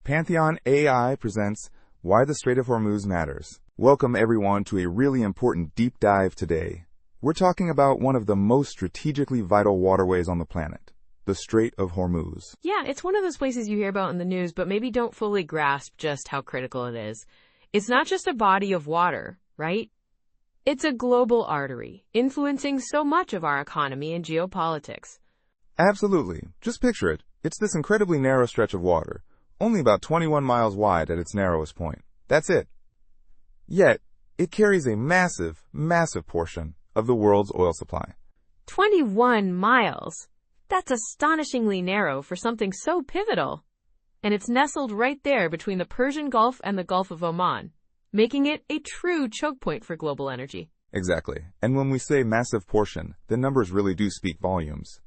Pantheon AI presents Why the Strait of Hormuz Matters. Welcome everyone to a really important deep dive today. We're talking about one of the most strategically vital waterways on the planet, the Strait of Hormuz. Yeah, it's one of those places you hear about in the news, but maybe don't fully grasp just how critical it is. It's not just a body of water, right? It's a global artery, influencing so much of our economy and geopolitics. Absolutely. Just picture it. It's this incredibly narrow stretch of water, only about 21 miles wide at its narrowest point. That's it. Yet, it carries a massive, massive portion of the world's oil supply. 21 miles? That's astonishingly narrow for something so pivotal. And it's nestled right there between the Persian Gulf and the Gulf of Oman, making it a true choke point for global energy. Exactly. And when we say massive portion, the numbers really do speak volumes.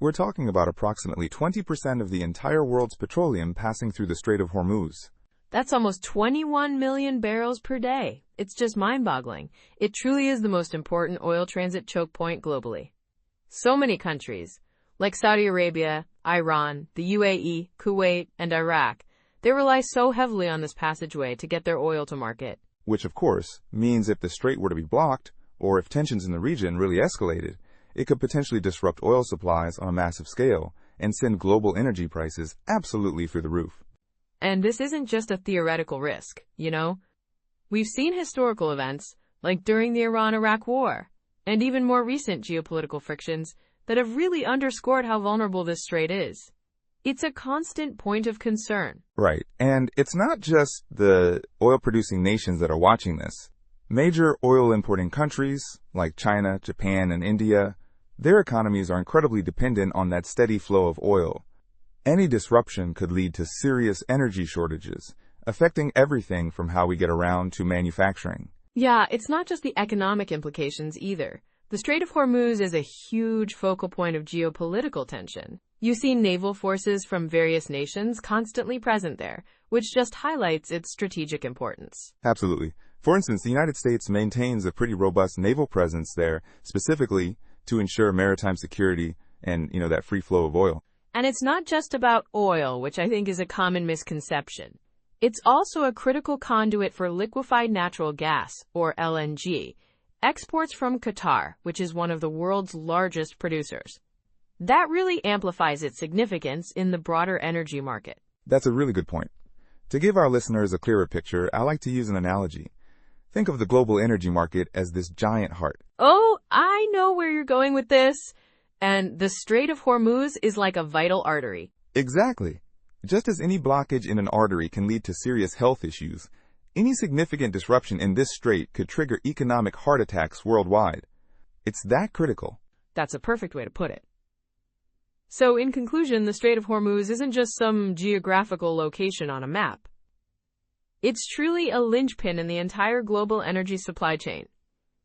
We're talking about approximately 20% of the entire world's petroleum passing through the Strait of Hormuz. That's almost 21 million barrels per day. It's just mind-boggling. It truly is the most important oil transit choke point globally. So many countries, like Saudi Arabia, Iran, the UAE, Kuwait, and Iraq, they rely so heavily on this passageway to get their oil to market. Which, of course, means if the strait were to be blocked, or if tensions in the region really escalated, it could potentially disrupt oil supplies on a massive scale and send global energy prices absolutely through the roof. And this isn't just a theoretical risk, you know? We've seen historical events, like during the Iran-Iraq War, and even more recent geopolitical frictions that have really underscored how vulnerable this strait is. It's a constant point of concern. Right. And it's not just the oil-producing nations that are watching this. Major oil-importing countries, like China, Japan, and India, their economies are incredibly dependent on that steady flow of oil. Any disruption could lead to serious energy shortages, affecting everything from how we get around to manufacturing. Yeah, it's not just the economic implications either. The Strait of Hormuz is a huge focal point of geopolitical tension. You see naval forces from various nations constantly present there, which just highlights its strategic importance. Absolutely. For instance, the United States maintains a pretty robust naval presence there, specifically to ensure maritime security and, that free flow of oil. And it's not just about oil, which I think is a common misconception. It's also a critical conduit for liquefied natural gas, or LNG, exports from Qatar, which is one of the world's largest producers. That really amplifies its significance in the broader energy market. That's a really good point. To give our listeners a clearer picture, I like to use an analogy. Think of the global energy market as this giant heart. Oh, I know where you're going with this. And the Strait of Hormuz is like a vital artery. Exactly. Just as any blockage in an artery can lead to serious health issues, any significant disruption in this strait could trigger economic heart attacks worldwide. It's that critical. That's a perfect way to put it. So, in conclusion, the Strait of Hormuz isn't just some geographical location on a map. It's truly a linchpin in the entire global energy supply chain.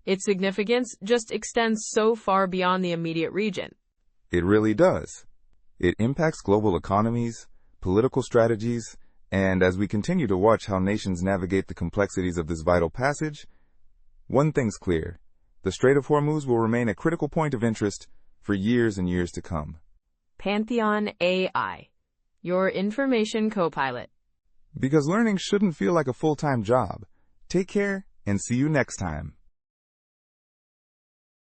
Its significance just extends so far beyond the immediate region. It really does. It impacts global economies, political strategies, and as we continue to watch how nations navigate the complexities of this vital passage, one thing's clear. The Strait of Hormuz will remain a critical point of interest for years and years to come. Pantheon AI, your information co-pilot. Because learning shouldn't feel like a full-time job. Take care and see you next time.